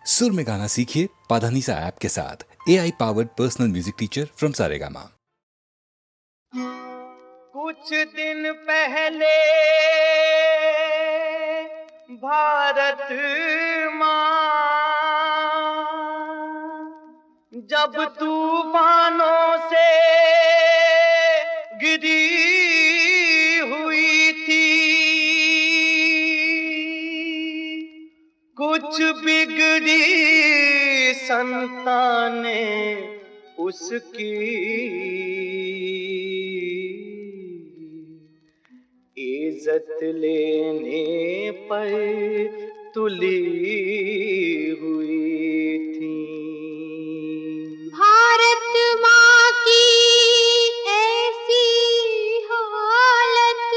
सुर में गाना सीखिए पाधानीसा ऐप के साथ। AI powered personal music teacher from Saregama. कुछ दिन पहले भारत माँ जब तूफानों से गिरी हुई थी, कुछ बिगड़ी संतानें उसकी इज्जत लेने पर तुली हुई थी। भारत माँ की ऐसी हालत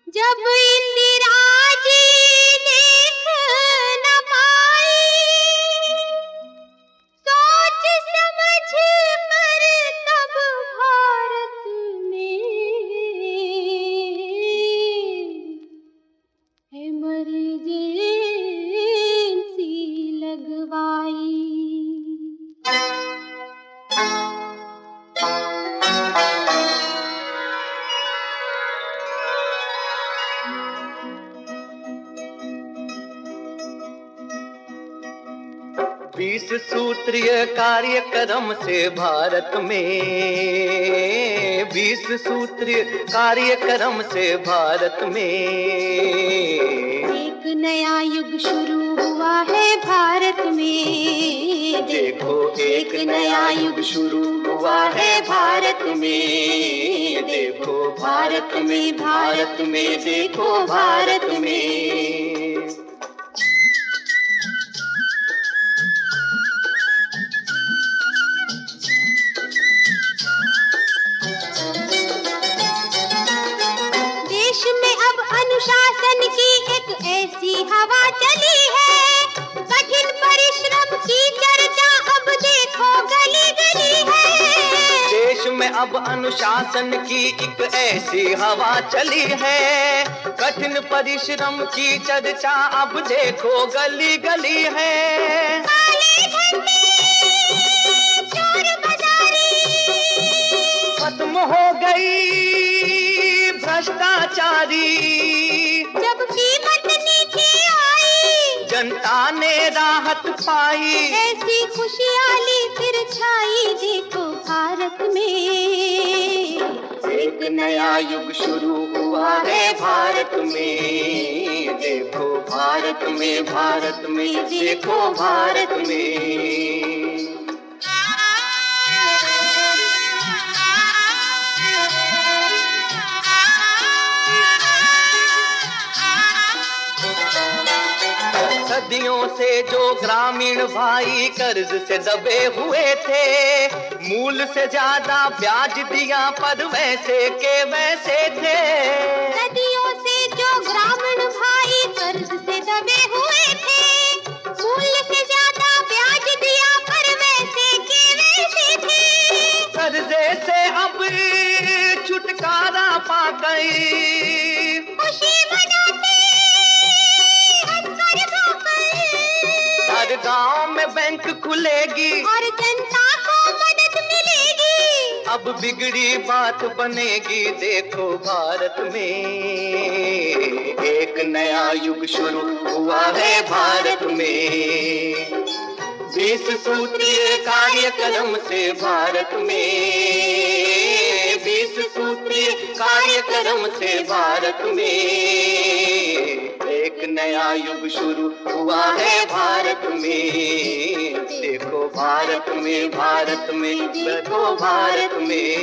जब इंदिरा जी देख न पाई, सोच समझ कर तब भारत में इमरजेंसी लगवाई। 20 सूत्रीय कार्यक्रम से भारत में, 20 सूत्रीय कार्यक्रम से भारत में एक नया युग शुरू हुआ है भारत में। देखो एक नया युग शुरू हुआ है भारत में। देखो भारत में, भारत में, देखो भारत में। देश में अब अनुशासन की एक ऐसी हवा चली है, कठिन परिश्रम की चर्चा अब देखो गली गली है। देश में अब अनुशासन की एक ऐसी हवा चली है, कठिन परिश्रम की चर्चा अब देखो गली गली है। काले धंधे, चोर बाजारी खत्म हो गई भ्रष्टाचारी, जब कीमत नीचे आई जनता ने राहत पाई। ऐसी खुशहाली फिर छाई देखो भारत में। एक नया युग शुरू हुआ है भारत में। देखो भारत में, भारत में, देखो भारत में। सदियों से जो ग्रामीण भाई कर्ज से दबे हुए थे, मूल से ज्यादा ब्याज दिया पर वैसे के वैसे थे। सदियों से जो ग्रामीण भाई कर्ज से दबे हुए थे, मूल से ज्यादा ब्याज दिया पर वैसे के वैसे थे। कर्जे से अब छुटकारा पा गई, खुशी मनाते हंसकर रोकर, हर गांव में बैंक खुलेगी और जनता को मदद मिलेगी। अब बिगड़ी बात बनेगी। देखो भारत में एक नया युग शुरू हुआ है भारत में। 20 सूत्रीय कार्यक्रम से भारत में, 20 सूत्रीय कार्यक्रम से भारत में एक नया युग शुरू हुआ है भारत में। देखो भारत में, भारत में, देखो भारत में।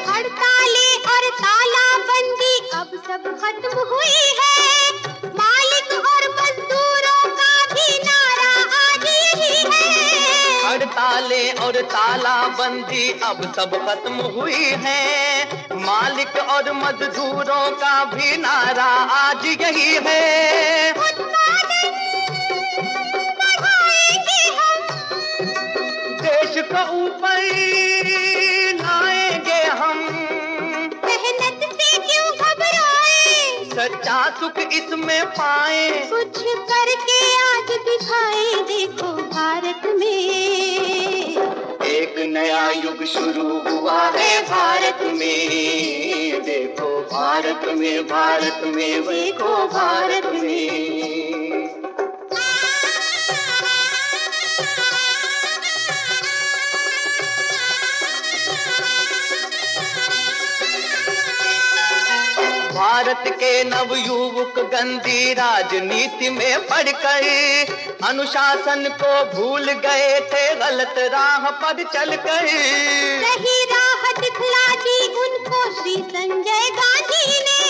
हड़तालें और तालाबंदी अब सब खत्म हुई है, मालिक और मजदूरों का भी नारा आज यही है। हड़तालें और तालाबंदी अब सब खत्म हुई है, मालिक और मजदूरों का भी नारा आज यही है। उत्पादन बढ़ाएंगे हम, देश को ऊपर लाएंगे हम, मेहनत से क्यों घबराए, सच्चा सुख इसमें पाए, कुछ करके आज दिखाए, देखो भारत में एक नया युग शुरू हुआ है भारत में, देखो भारत में, भारत में, देखो भारत में। भारत के नवयुवक गंदी राजनीति में पड़कर अनुशासन को भूल गए थे, गलत राह पर चलकर सही राह दिखला दी उनको श्री संजय गांधी ने,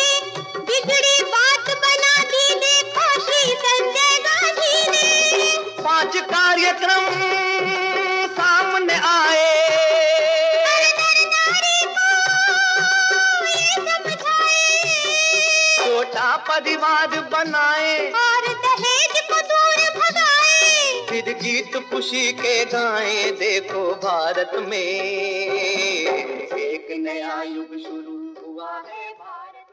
बिगड़ी बात बना दी देखो श्री संजय गांधी ने। 5 कार्यक्रम सामने आए, छोटा परिवार बनाए और दहेज को दूर भगाए, फिर गीत खुशी के गाएं, देखो भारत में एक नया युग शुरू हुआ है भारत।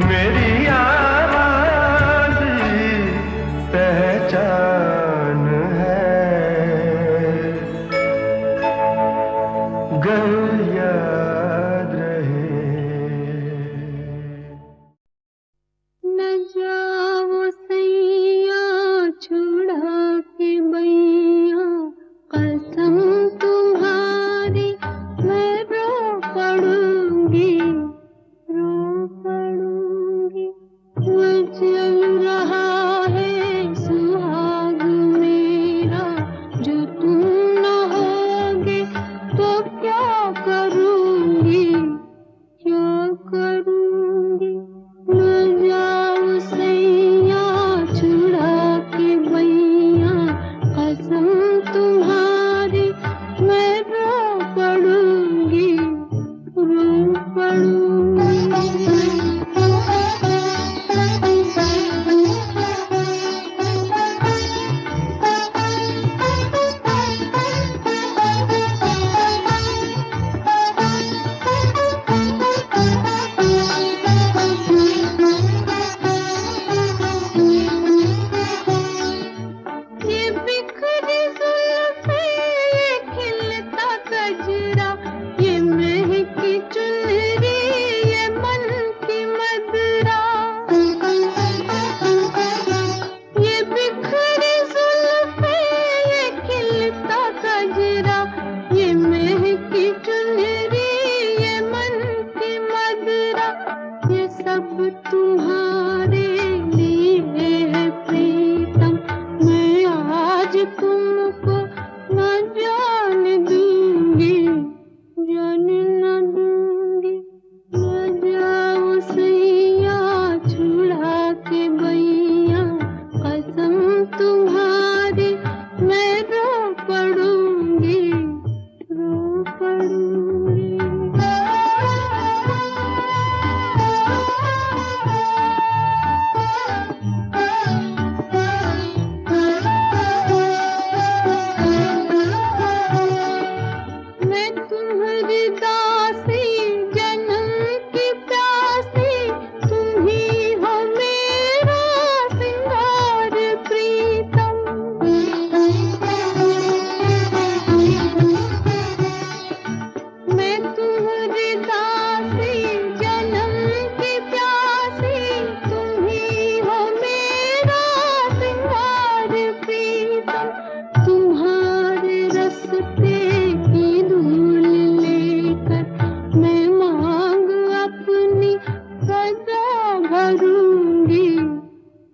मेरी आवाज़ पहचान है, गर याद रहे। न जाओ सैया छुड़ा के बैया, कसम तुम्हारी मैं रो पड़ूंगी, रो पड़ूंगी। चल रहा है सुहाग मेरा, जो तुम न होगे तो क्या करूंगी, क्या करूंगी। न जाओ सैया छुड़ा के बैया, कसम तुम्हारी मैं रो पड़ूंगी, रो पड़ूंगी। ये बिखरी जुल्फें, ये खिलता गजरा, ये महकी चुनरी, ये मन की मदरा। ये बिखरी जुल्फें, ये खिलता गजरा, ये महकी चुनरी, ये मन की मदरा। ये सब तुम्हारे लिए है प्रीतम, मैं आज तुमको न जान दूंगी, जान न दूंगी। न जाओ सैया छुड़ा के बैया, कसम तुम्हारी मैं रो पड़ूंगी, रो पड़ूंगी। मैं तुम्हारी दासी, जन्म की प्यासी, तुम ही हो मेरा सिंगार प्रीतम। मैं तुम्हारी दासी, जन्म की प्यासी, तुम ही हो मेरा सिंगार प्रीतम। तुम्हारे रस्ते की धूल लेकर मैं मांग अपनी सदा भरूंगी,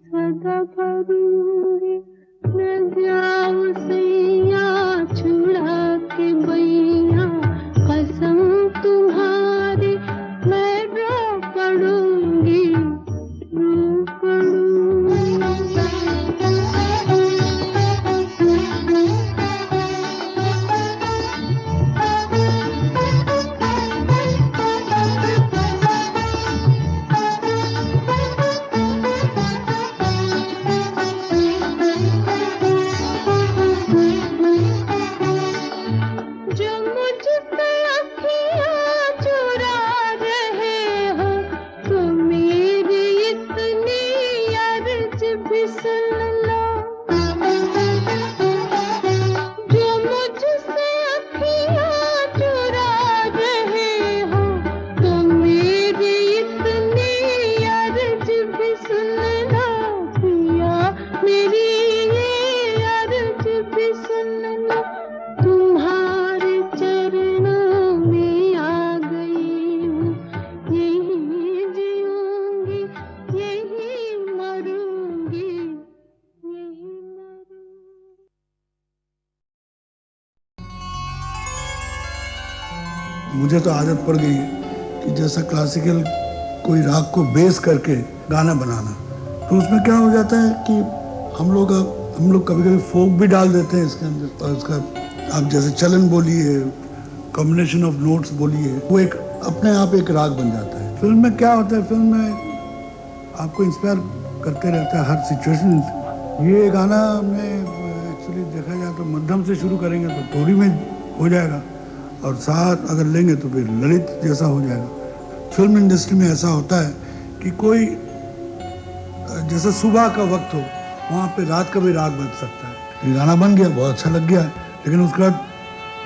सदा भरूंगी। न जाओ सैया छुड़ा के बैया, कसम तुम्हारी मैं रो पड़ूंगी, रो पड़ूंगी। जो मुझसे अखियाँ चुरा रहे हो, तो मेरी इतनी अर्ज भी सुन लो। जो मुझसे अखियाँ चुरा रहे हो, तो मेरी इतनी अर्ज भी सुन लो। पिया मेरी ये अर्ज भी सुन लो। तुम्हारे चरणों में आ गई हूँ, यही जीऊंगी, यही मरूंगी, यही मरूंगी। मुझे तो आदत पड़ गई है कि जैसा क्लासिकल कोई राग को बेस करके गाना बनाना, तो उसमें क्या हो जाता है कि हम लोग कभी कभी फोक भी डाल देते हैं इसके अंदर, और उसका आप जैसे चलन बोलिए, कॉम्बिनेशन ऑफ नोट्स बोलिए, वो एक अपने आप एक राग बन जाता है। फिल्म में क्या होता है, फिल्म में आपको इंस्पायर करते रहता है हर सिचुएशन। ये गाना हमने एक्चुअली देखा जाए तो मध्यम से शुरू करेंगे तो थोड़ी में हो जाएगा, और साथ अगर लेंगे तो फिर ललित जैसा हो जाएगा। फिल्म इंडस्ट्री में ऐसा होता है कि कोई जैसे सुबह का वक्त हो, वहाँ पे रात का भी राग बज सकता है। ये गाना बन गया, बहुत अच्छा लग गया, लेकिन उसके बाद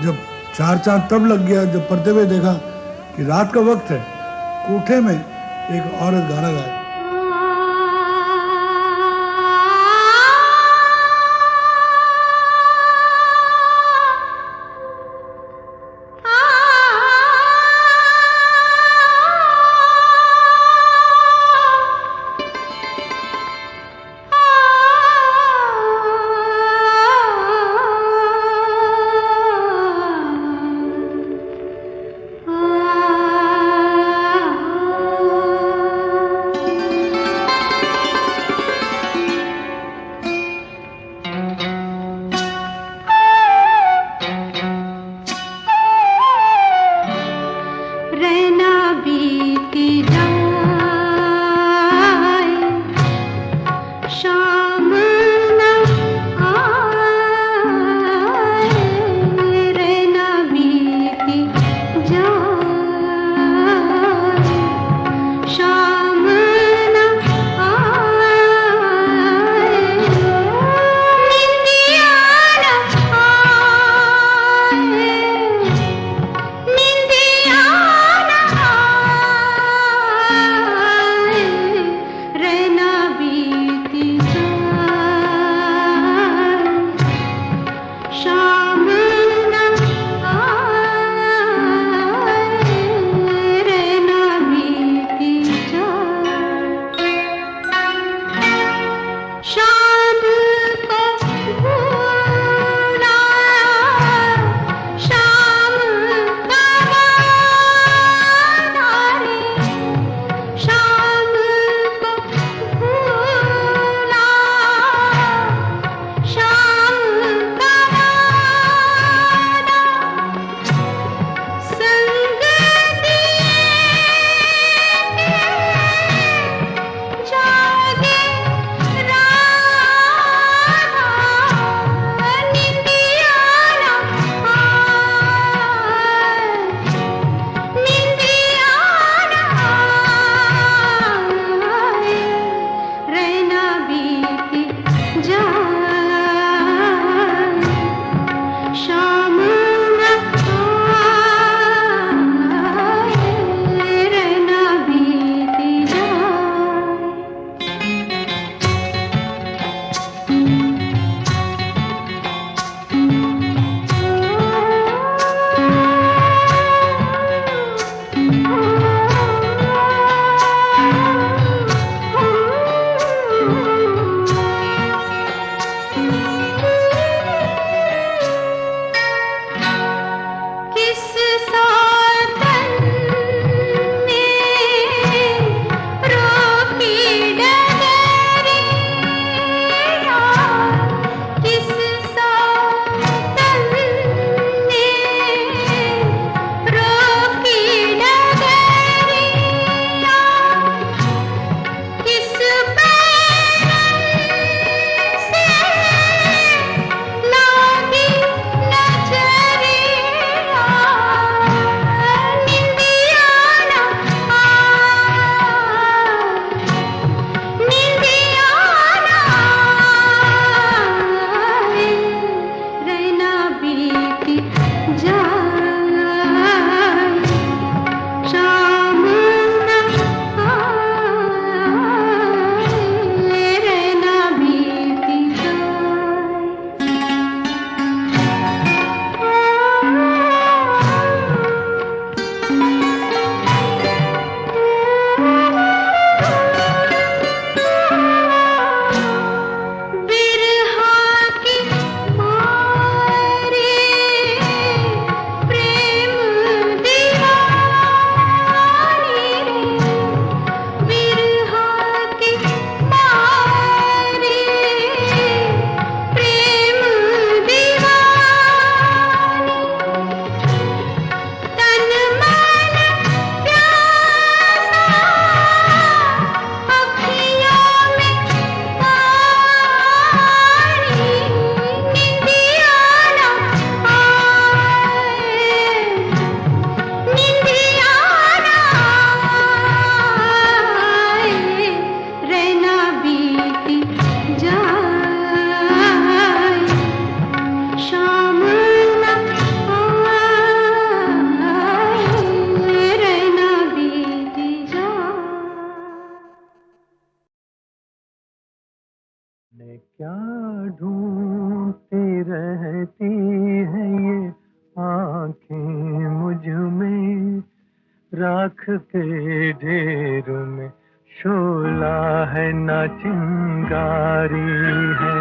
जब चार चांद तब लग गया जब पढ़ते हुए देखा कि रात का वक्त है, कोठे में एक औरत गाना गाए। क्या ढूंढती रहती है ये आंखें मुझ में, राख के ढेर में शोला है ना चिंगारी है।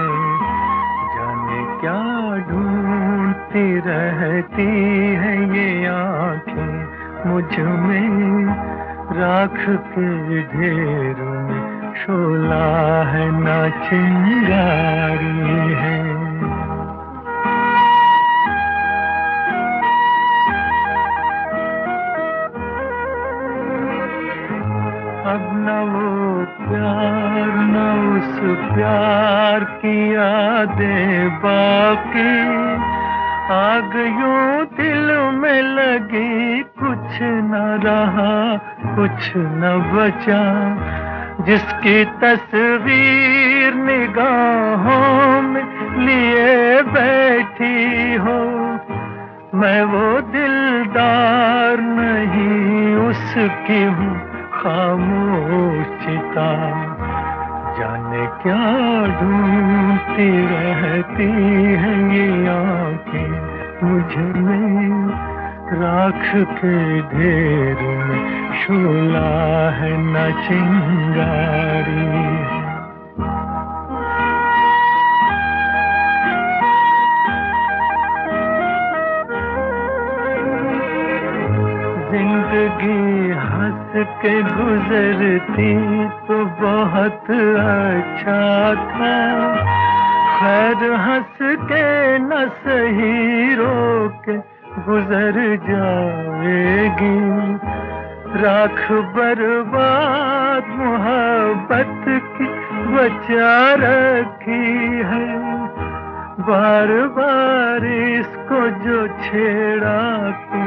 जाने क्या ढूंढती रहती है ये आंखें मुझ में, राख के ढेर में शोला है ना चिंगारी है। अब न वो प्यार न उस प्यार की यादें बाकी, आग यूं दिल में लगी, कुछ न रहा कुछ न बचा। जिसकी तस्वीर निगाहों में लिए बैठी हो, मैं वो दिलदार नहीं उसकी हूँ खामोशिता। जाने क्या ढूंढती रहती है ये आंखें मुझ में, राख के ढेर में शोला है न चिंगारी। जिंदगी हंस के गुजरती तो बहुत अच्छा था, खैर हंस के न सही रो के गुजर जाएगी। राख बर्बाद मोहब्बत की बचा रखी है, बार बार इसको जो छेड़ा तो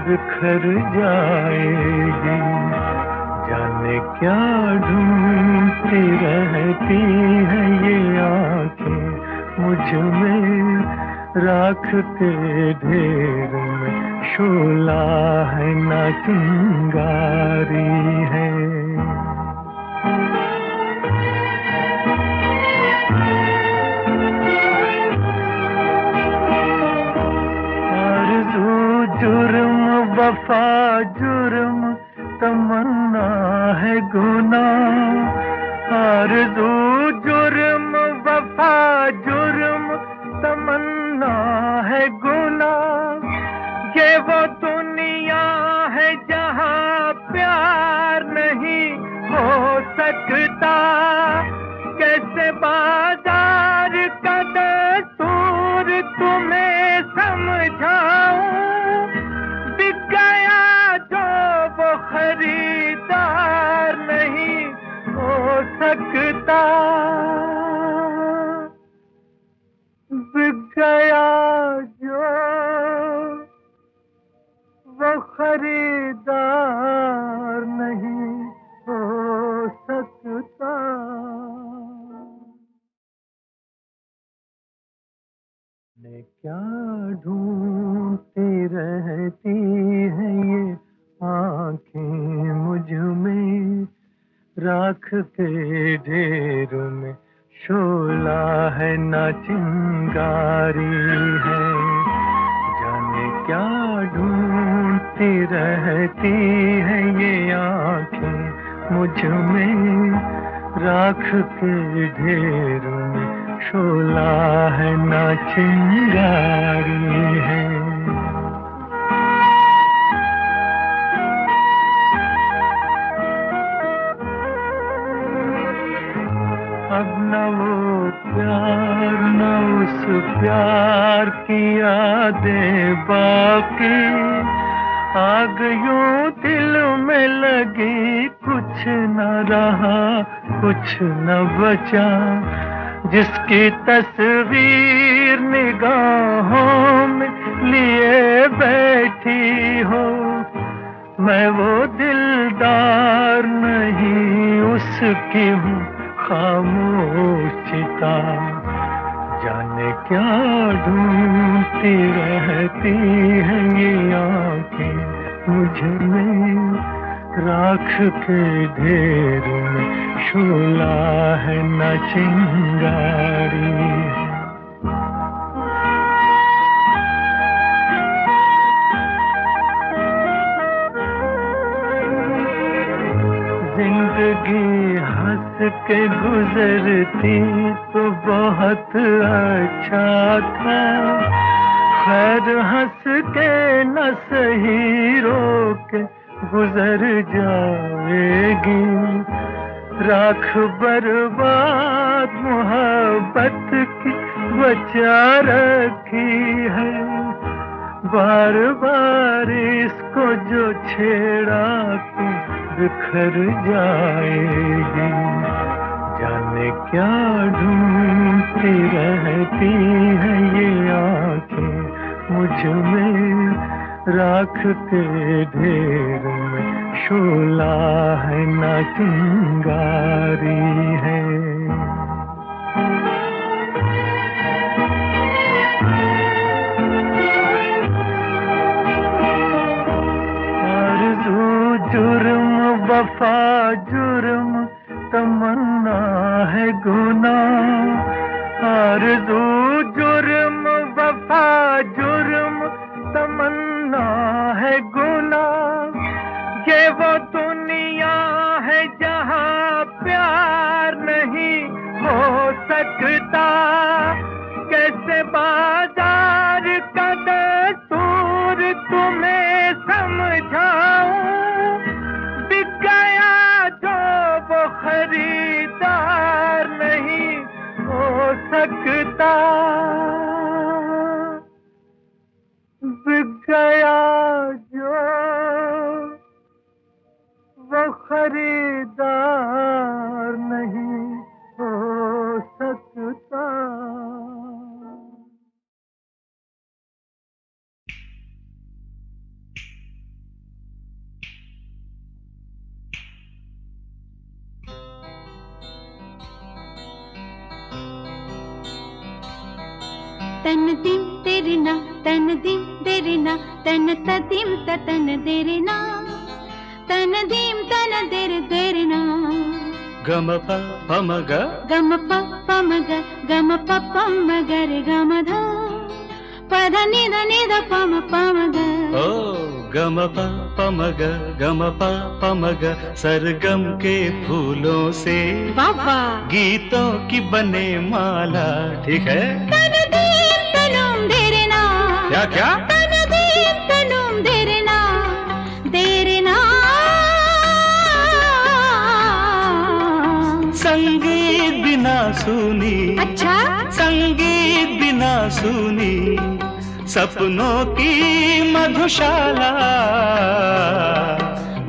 बिखर जाएगी। जाने क्या ढूंढती रहती है ये आंखें मुझ में, राख के ढेर में शोला है ना चिंगारी है। आरज़ू जुर्म वफा जुर्म तमन्ना है गुनाह, आरज़ू जुर्म वफा जुर्म तमन्ना है गुनाह। ये वो दुनिया है जहाँ प्यार नहीं हो सकता, कैसे बाजार का दस्तूर तुम्हें समझाऊं। बिक गया जो वो खरीदार नहीं हो सकता, बिक गया जो वो खरीदार नहीं हो सकता। ने क्या ढूंढती रहती है ये आंखें मुझ में, राख के ढेर में शोला है ना चिंगारी है। जाने क्या ढूंढती रहती है ये आंखें मुझ में, राख के ढेर में शोला है ना चिंगारी है। अब न वो प्यार न उस प्यार की यादें बाकी, आग यूं दिल में लगी, कुछ न रहा कुछ न बचा। जिसकी तस्वीर निगाहों में लिए बैठी हो, मैं वो दिलदार नहीं उसकी हूँ खामोशिता। जाने क्या ढूंढती रहती है ये आंखें मुझ में, राख के ढेर में शोला है न चिंगारी। जिंदगी हंस के गुजरती तो बहुत अच्छा था, खैर हंस के न सही रो के गुजर जाएगी। राख बर्बाद मोहब्बत की बचा रखी है, बार बार इसको जो छेड़ा तो बिखर जाएगी। जाने क्या ढूंढती रहती है ये आंखें मुझ में, राख के ढेर में शोला है ना चिंगारी है। आरज़ू जुर्म वफा जुर्म तमन्ना है गुनाह, आरज़ू जुर्म वफा जुर्म तमन्ना है गुनाह। ये वो दुनिया है जहाँ प्यार नहीं हो सकता, कैसे बाजार का दस्तूर तुम्हें समझाऊं। बिक गया जो वो खरीदार नहीं हो सकता, बिक गया जो वो खरीदार नहीं हो सकता। तन दिम तेरे ना तन दिम तेरे ना तन तदिम तन तेरे ना तन दिम तन तेरे तेरे ना। गम प पम ग गम प पम ग गम प पम ग रे गम ध पध नि ध पम पम ग। ओ गम प पम ग गम प पम ग, सरगम के फूलों से बाबा गीतों की बने माला। ठीक है। तन दिम तनुम तेरे ना क्या क्या? तन दिम तनुम तेरे ना तेरे ना। संगीत बिना सुनी, अच्छा संगीत बिना सुनी सपनों की मधुशाला।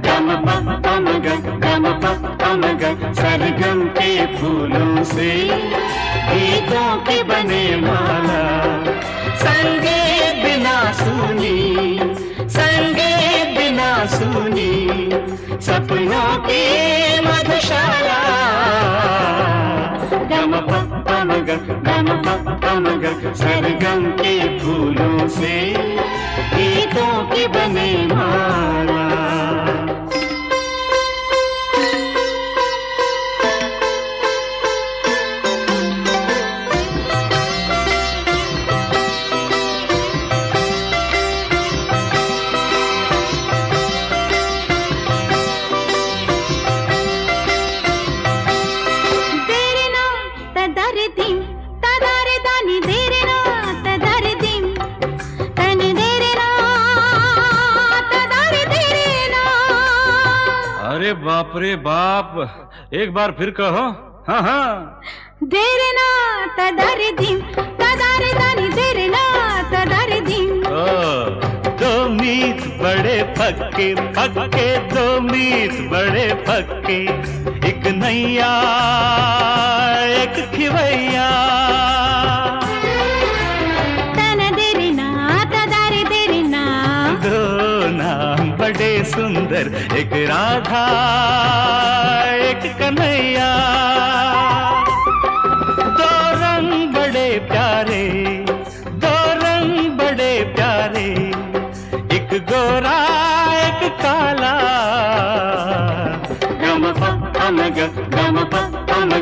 गम प पम ग गम प पम ग, सरगम के फूलों से गीतों की बने माला। संगीत बिना सुनी, संगीत बिना सुनी सपनों की मधुशाला। गम प पम ग गम प पम ग, सरगम के फूलों से गीतों की बने माला। अरे बाप रे बाप, एक बार फिर कहो। हाँ हाँ। देरे ना तदारे दिम तदारे दानी देरे ना तदारे दिम। दो मीत बड़े पक्के पक्के, दो मीत बड़े पक्के, एक नैया एक खिवैया। तना देरे ना तदारे देरे ना, दो नाम बड़े सुंदर, एक राधा एक कन्हैया। दो रंग बड़े प्यारे, दो रंग बड़े प्यारे, एक गोरा एक काला। गम प पम ग गम प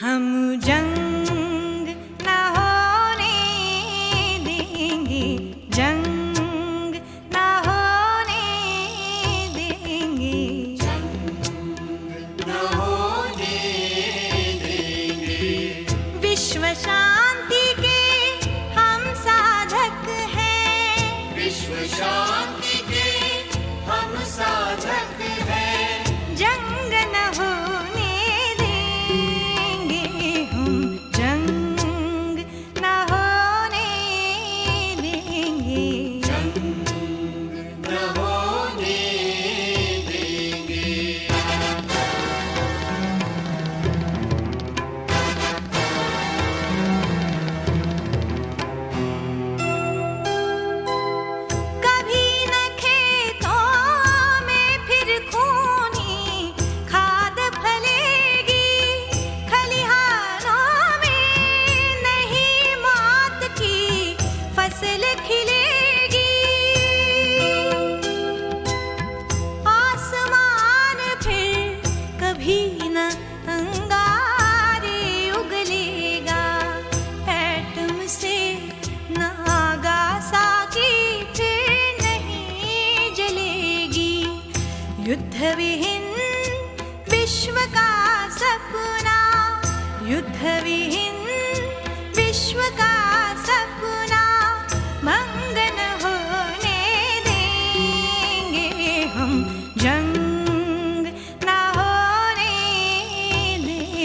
हम जंग न होने देंगे, जंग न होने देंगे, जंग न होने देंगे। विश्व शांति के हम साधक हैं, विश्व शांति के हम साधक हैं। जंग न होने देंगे हम, जंग न होने देंगे, जंग न होने देंगे। कभी न खेतों में फिर खूनी खाद फलेगी, खलिहानों में नहीं मौत की फसल खिलेगी। आसमान फिर कभी न अंगारे उगलेगा, एटम से नागासाकी फिर नहीं जलेगी। युद्ध विहीन विश्व का सपना, युद्ध विहीन विश्व का सपना भंग न होने देंगे हम, जंग न होने देंगे,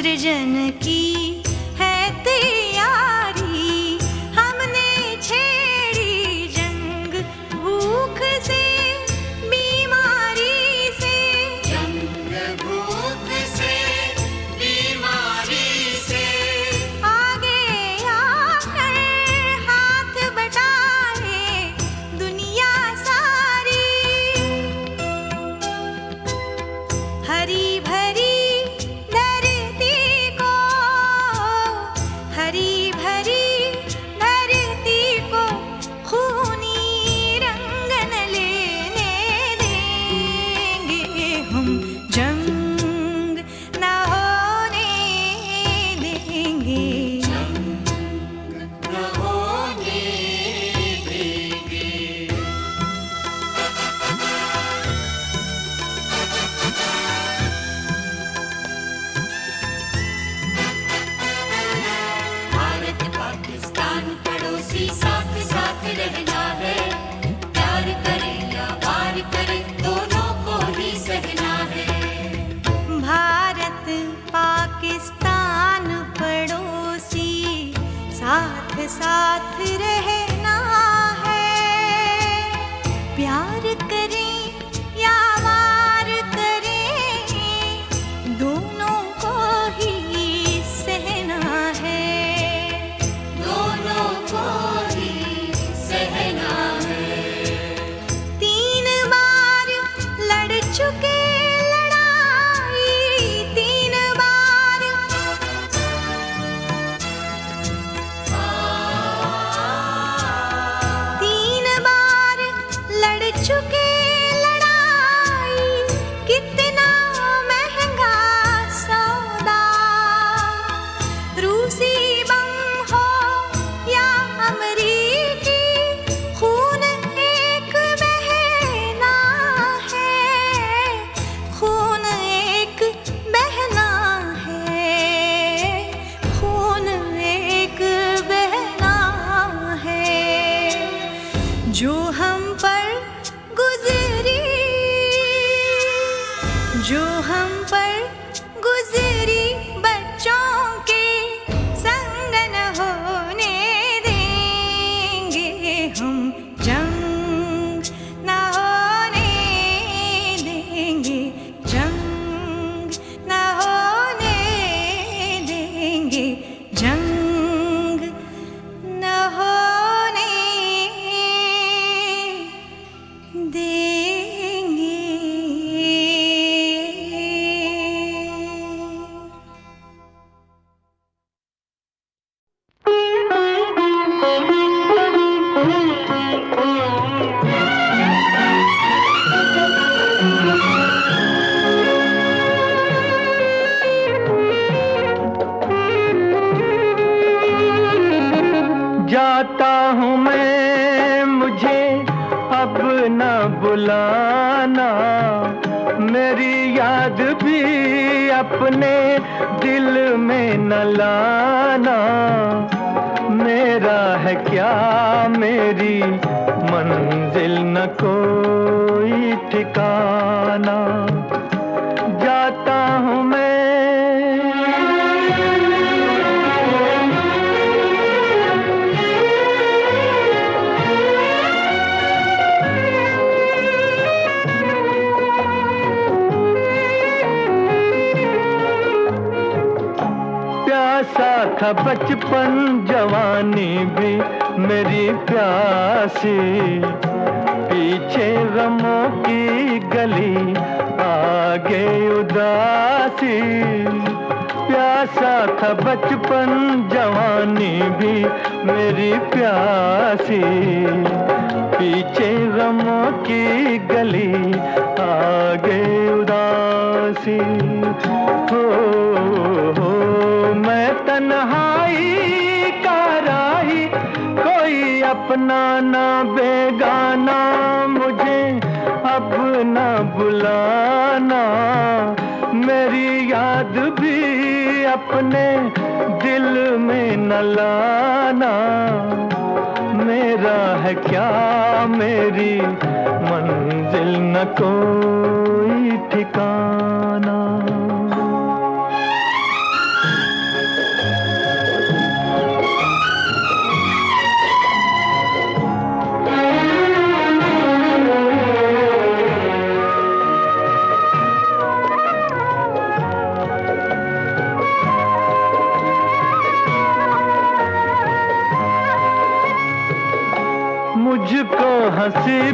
सृजन की है तैयारी, हमने छेड़ी जंग भूख से बीमारी से, जंग भूख से बीमारी से, आगे आकर हाथ बटाए दुनिया सारी, हरी भरी धरती को, हरी भरी धरती को खूनी रंग न लेने देंगे हम, जंग न होने देंगे, जंग न होने देंगे। भारत पाकिस्तान पड़ोसी साथ साथ रहना है, प्यार करे या वार करे दोनों को ही सहना है। भारत पाकिस्तान पड़ोसी साथ साथ रहना है, प्यार करें या वार करें दोनों को ही सहना है, दोनों को ही सहना है। 3 बार लड़ चुके लड़ाई, 3 बार 3 बार लड़ चुके लड़ाई, कितना महंगा सौदा, रूसी बम हो या अमरीकी, खून एक बहना है, खून एक बहना है, खून एक बहना है, जो हम पर गुजरी, जो हम पर गुजरी बच्चों के संग न होने देंगे हम, जंग न होने देंगे, जंग न होने देंगे, जंग न होने देंगे। जाता हूँ मैं, मुझे अब न बुलाना, मेरी याद भी अपने दिल में न लाना, मेरा है क्या मेरी मंजिल न कोई ठिकाना, जाता हूँ मैं। प्यासा था बचपन जवानी भी मेरी प्यासी, पीछे गमों की गली आगे उदासी, प्यासा था बचपन जवानी भी मेरी प्यासी, पीछे गमों की गली आगे उदासी, हो मैं तन्हाई का राही, कोई अपना ना बेगाना, मुझे अब न बुलाना, मेरी याद भी अपने दिल में न लाना, मेरा है क्या मेरी मंजिल न कोई ठिकाना।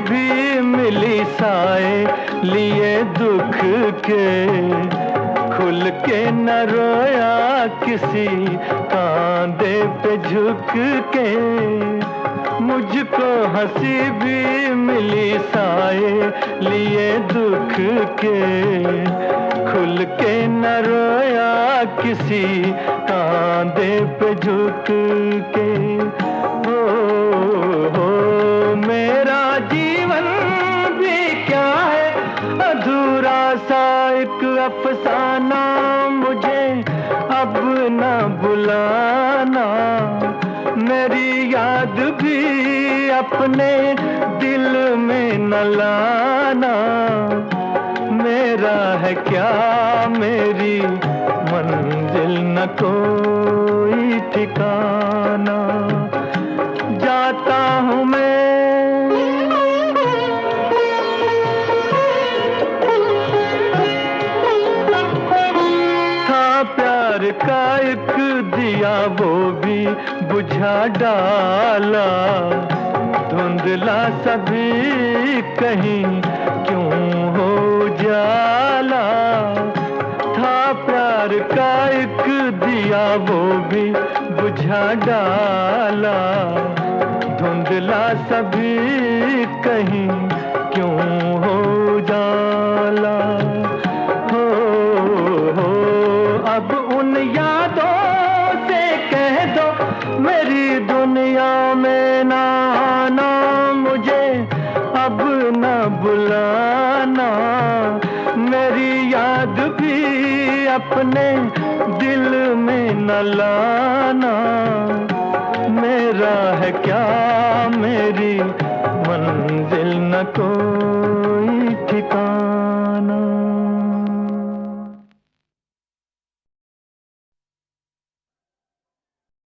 भी मिली साए लिए दुख के, खुल के न रोया किसी कांधे पे झुक के। मुझको हंसी भी मिली साए लिए दुख के, खुल के न रोया किसी कांधे पे झुक के। हो मेरा जीवन भी क्या है अधूरा सा एक अफसाना, मुझे अब न बुलाना, मेरी याद भी अपने दिल में न लाना। मेरा है क्या मेरी मंजिल न कोई ठिकाना, जाता हूँ मैं प्यार का एक दिया वो भी बुझा डाला, धुंधला सभी कहीं क्यों हो जाला। था प्यार का एक दिया वो भी बुझा डाला, धुंधला सभी कहीं क्यों हो जाला। अब उन यादों से कह दो मेरी दुनिया में ना आना, मुझे अब न बुलाना, मेरी याद भी अपने दिल में न लाना। मेरा है क्या मेरी मंजिल न कोई ठिकाना।